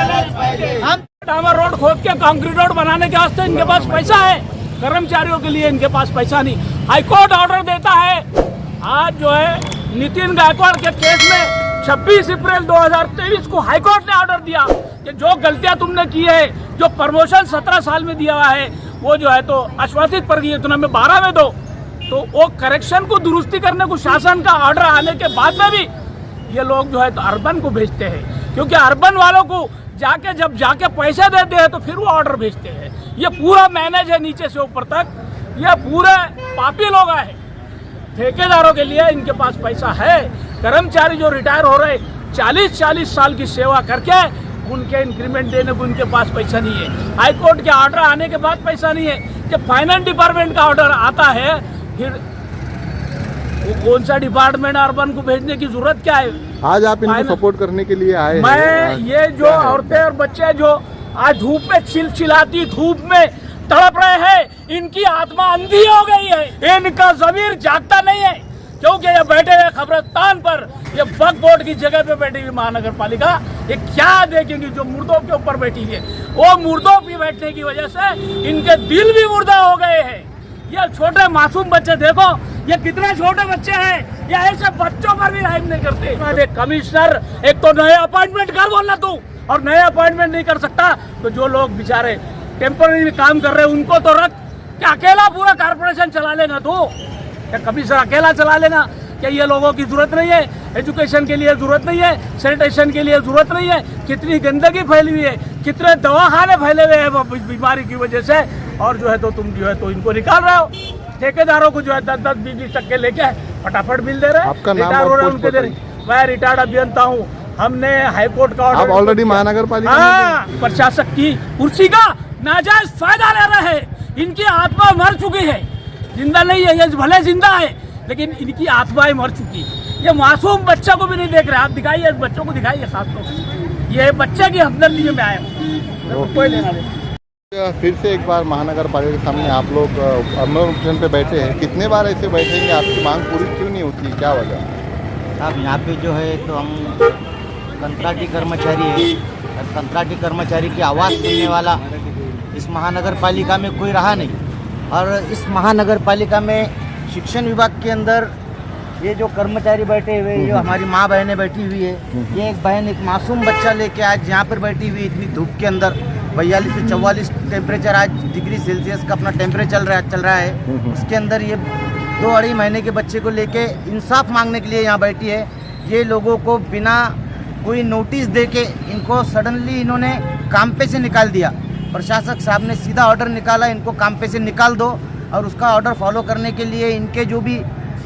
हम डामर रोड खोद के कंक्रीट रोड बनाने के वास्ते इनके पास पैसा है, कर्मचारियों के लिए इनके पास पैसा नहीं। हाईकोर्ट ऑर्डर देता है, आज जो है नितिन गायकवाड़ के केस में 26 अप्रैल 2023 को हाईकोर्ट ने ऑर्डर दिया कि जो गलतियां तुमने की है, जो प्रमोशन 17 साल में दिया हुआ है वो जो है तो आश्वासित पर गई तुम्हें 12 में दो। तो वो करेक्शन को दुरुस्ती करने को शासन का ऑर्डर आने के बाद में भी ये लोग जो है तो अर्बन को भेजते हैं, क्योंकि अर्बन वालों को जब जाके पैसे देते हैं तो फिर वो ऑर्डर भेजते हैं। ये पूरा मैनेज है नीचे से ऊपर तक, ये पूरे पापी लोग हैं। ठेकेदारों के लिए इनके पास पैसा है, कर्मचारी जो रिटायर हो रहे 40-40 साल की सेवा करके उनके इंक्रीमेंट देने को उनके पास पैसा नहीं है। हाईकोर्ट के ऑर्डर आने के बाद पैसा नहीं है कि फाइनेंस डिपार्टमेंट का ऑर्डर आता है, फिर वो कौन सा डिपार्टमेंट अर्बन को भेजने की जरूरत क्या है। आज आप इनको सपोर्ट करने के लिए आए मैं हैं। ये जो औरतें और बच्चे जो आज धूप में चिलचिलाती धूप में तड़प रहे हैं, इनकी आत्मा अंधी हो गई है, इनका जमीर जागता नहीं है, क्योंकि ये बैठे हुए कब्रिस्तान पर, ये वक्फ बोर्ड की जगह पे बैठी हुई महानगर पालिका, ये क्या देखेंगी जो मुर्दों के ऊपर बैठी है। वो मुर्दों पे बैठने की वजह से इनके दिल भी मुर्दा हो गए हैं। ये छोटे मासूम बच्चे देखो, ये कितने छोटे बच्चे हैं, ये ऐसे बच्चों पर भी रहम नहीं करते। कमिश्नर एक तो नए अपॉइंटमेंट कर बोलना तू, और नए अपॉइंटमेंट नहीं कर सकता तो जो लोग बेचारे टेम्पररी काम कर रहे हैं उनको तो रख, क्या अकेला पूरा कारपोरेशन चला लेना तू, क्या कमिश्नर अकेला चला लेना? क्या ये लोगों की जरूरत नहीं है? एजुकेशन के लिए जरूरत नहीं है, सैनिटेशन के लिए जरूरत नहीं है? कितनी गंदगी फैली हुई है, कितने दवाखाने फैले हुए हैं बीमारी की वजह से, और जो है तो तुम जो है तो इनको निकाल रहे हो। ठेकेदारों को जो है 10-10, 20-20 टक्के लेके फटाफट बिल दे रहे हैं, रिटायर हो रहे हैं उनके दे रहे। मैं रिटायर्ड अभियंता हूँ, हमने हाईकोर्ट का ऑर्डर ऑलरेडी महानगर पालिका प्रशासक की कुर्सी का नाजायज फायदा ले रहे हैं। इनकी आत्मा मर चुकी है, जिंदा नहीं है, ये भले जिंदा है लेकिन इनकी आत्माएं मर चुकी है। ये मासूम बच्चा को भी नहीं देख रहे, आप दिखाइए इस बच्चों को, दिखाइए खास तौर से, ये बच्चे की हमदर्दी में आए हो, कोई लेना नहीं। फिर से एक बार महानगर पालिका के सामने आप लोग अमृत पे बैठे हैं, कितने बार ऐसे बैठेंगे? आपकी मांग पूरी क्यों नहीं होती, क्या वजह? साहब यहाँ पे जो है तो हम कंत्राटी कर्मचारी है, और कंत्राटी कर्मचारी की आवाज़ सुनने वाला इस महानगर पालिका में कोई रहा नहीं। और इस महानगर पालिका में शिक्षण विभाग के अंदर ये जो कर्मचारी बैठे हुए, जो हमारी माँ बहनें बैठी हुई है, ये एक बहन एक मासूम बच्चा लेके आज यहाँ पर बैठी हुई इतनी धूप के अंदर, 42 से 44 टेम्परेचर आज डिग्री सेल्सियस का अपना टेम्परेचर चल रहा है। उसके अंदर ये 2-2.5 महीने के बच्चे को लेके इंसाफ मांगने के लिए यहाँ बैठी है। ये लोगों को बिना कोई नोटिस दे के इनको सडनली इन्होंने काम पे से निकाल दिया। प्रशासक साहब ने सीधा ऑर्डर निकाला, इनको काम पे से निकाल दो, और उसका ऑर्डर फॉलो करने के लिए इनके जो भी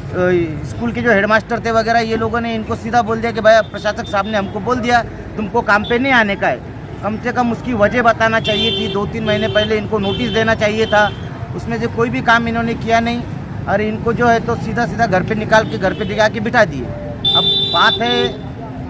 स्कूल के जो हेडमास्टर थे वगैरह, ये लोगों ने इनको सीधा बोल दिया कि भाई प्रशासक साहब ने हमको बोल दिया तुमको काम पे नहीं आने का है। कम से कम उसकी वजह बताना चाहिए थी, 2-3 महीने पहले इनको नोटिस देना चाहिए था। उसमें से कोई भी काम इन्होंने किया नहीं, और इनको जो है तो सीधा घर पे निकाल के घर पे दिखा के बिठा दिए। अब बात है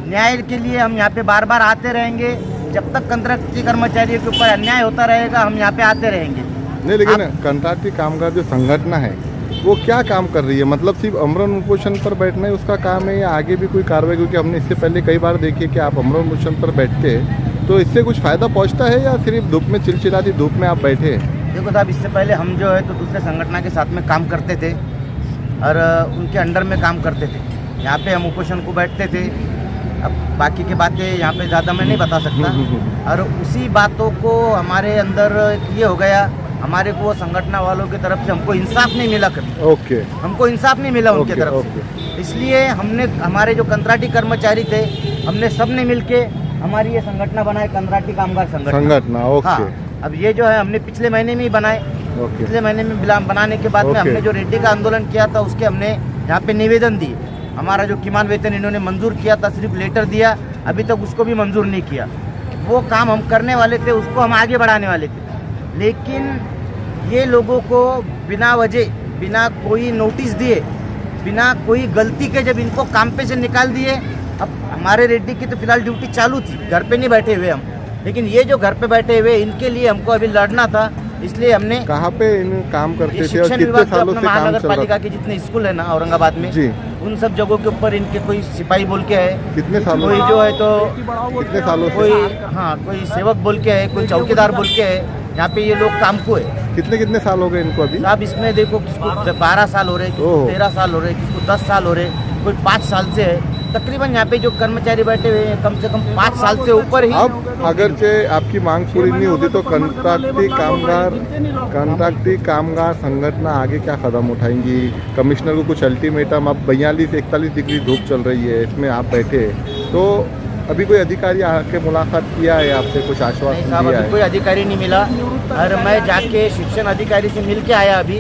न्याय के लिए हम यहाँ पे बार बार आते रहेंगे, जब तक कंत्राटी कर्मचारियों के ऊपर अन्याय होता रहेगा हम यहाँ पे आते रहेंगे। नहीं, लेकिन कंत्राटी कामगार जो संगठन है वो क्या काम कर रही है? मतलब सिर्फ अमरण उपोषण पर बैठना ही उसका काम है या आगे भी कोई कार्रवाई? क्योंकि हमने इससे पहले कई बार देखी कि आप अमरण उपोषण पर बैठते हैं, तो इससे कुछ फ़ायदा पहुंचता है या सिर्फ धूप में चिलचिलाती धूप में आप बैठे हैं? देखो साहब, इससे पहले हम जो है तो दूसरे संगठन के साथ में काम करते थे और उनके अंडर में काम करते थे। यहाँ पे हम उपोषण को बैठते थे। अब बाकी की बातें यहाँ पे ज़्यादा मैं नहीं बता सकता। और उसी बातों को हमारे अंदर ये हो गया, हमारे को संगठन वालों की तरफ से हमको इंसाफ नहीं मिला कभी। ओके, हमको इंसाफ नहीं मिला उनके तरफ से। इसलिए हमने, हमारे जो कंत्राटी कर्मचारी थे, हमने सब ने मिलके हमारी ये संगठन बनाए, कंत्राटी कामगार संगठन। ओके। हाँ, अब ये जो है हमने पिछले महीने में ही बनाए। पिछले महीने में बनाने के बाद में हमने जो रेड्डी का आंदोलन किया था उसके हमने यहाँ पे निवेदन दिए। हमारा जो किमान वेतन इन्होंने मंजूर किया था, सिर्फ लेटर दिया, अभी तक उसको भी मंजूर नहीं किया। वो काम हम करने वाले थे, उसको हम आगे बढ़ाने वाले थे, लेकिन ये लोगों को बिना वजह, बिना कोई नोटिस दिए, बिना कोई गलती के जब इनको काम पे से निकाल दिए। अब हमारे रेड्डी की तो फिलहाल ड्यूटी चालू थी, घर पे नहीं बैठे हुए हम, लेकिन ये जो घर पे बैठे हुए इनके लिए हमको अभी लड़ना था। इसलिए हमने कहाँ पे इन काम करते ये थे और शिक्षण कितने विभाग जो सालों अपना से काम महानगर चल रहा पालिका था? के जितने स्कूल है ना औरंगाबाद में, जी। उन सब जगहों के ऊपर इनके कोई सिपाही बोल के है, कितने सालों कोई जो है तो कितने सालों कोई से? हाँ कोई सेवक बोल के है, कोई चौकीदार बोल के है। यहाँ पे ये लोग काम को है कितने साल हो गए इनको अभी? साहब। इसमें देखो किसको 12 साल हो रहे, किसको ओह। 13 साल हो रहे, किसको 10 साल हो रहे, कोई 5 साल से है। तकरीबन यहाँ पे जो कर्मचारी बैठे हुए हैं कम से कम 5 साल से ऊपर ही। अब अगरचे आपकी मांग पूरी नहीं होती तो कंट्राक्टी कामगार संगठन आगे क्या कदम उठाएंगी? कमिश्नर को कुछ अल्टीमेटम, अब 42-41 डिग्री धूप चल रही है, इसमें आप बैठे तो अभी कोई अधिकारी आके मुलाकात किया है आपसे, कुछ नहीं आश्वासन साहब, दिया अभी है? कोई अधिकारी नहीं मिला और मैं जाके शिक्षण अधिकारी से मिल के आया अभी।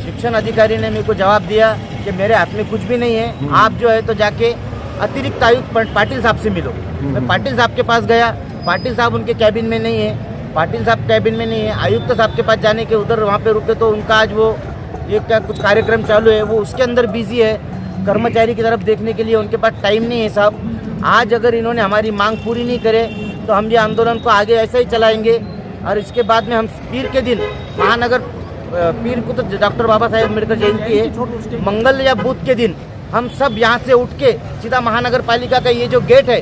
शिक्षण अधिकारी ने मेरे को जवाब दिया कि मेरे हाथ में कुछ भी नहीं है, आप जो है तो जाके अतिरिक्त आयुक्त पाटिल साहब से मिलो। मैं पाटिल साहब के पास गया, पाटिल साहब उनके कैबिन में नहीं है, पाटिल साहब कैबिन में नहीं है। आयुक्त साहब के पास जाने के उधर वहाँ पे रुके तो उनका आज वो ये क्या कुछ कार्यक्रम चालू है, वो उसके अंदर बिजी है। कर्मचारी की तरफ देखने के लिए उनके पास टाइम नहीं है साहब। आज अगर इन्होंने हमारी मांग पूरी नहीं करे तो हम ये आंदोलन को आगे ऐसे ही चलाएंगे। और इसके बाद में हम पीर के दिन महानगर पीर को तो डॉक्टर बाबा साहेब अम्बेडकर जयंती है, मंगल या बुध के दिन हम सब यहाँ से उठ के सीधा महानगर पालिका का ये जो गेट है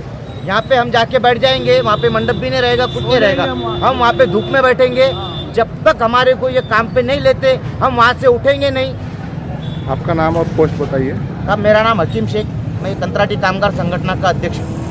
यहाँ पे हम जाके बैठ जाएंगे। वहाँ पे मंडप भी नहीं रहेगा, कुछ नहीं रहेगा, हम वहाँ पे धूप में बैठेंगे। जब तक हमारे को ये काम पे नहीं लेते हम वहाँ से उठेंगे नहीं। आपका नाम और पोस्ट बताइए। अब मेरा नाम हकीम शेख, मैं कंत्राटी कामगार संगठन का अध्यक्ष हूँ।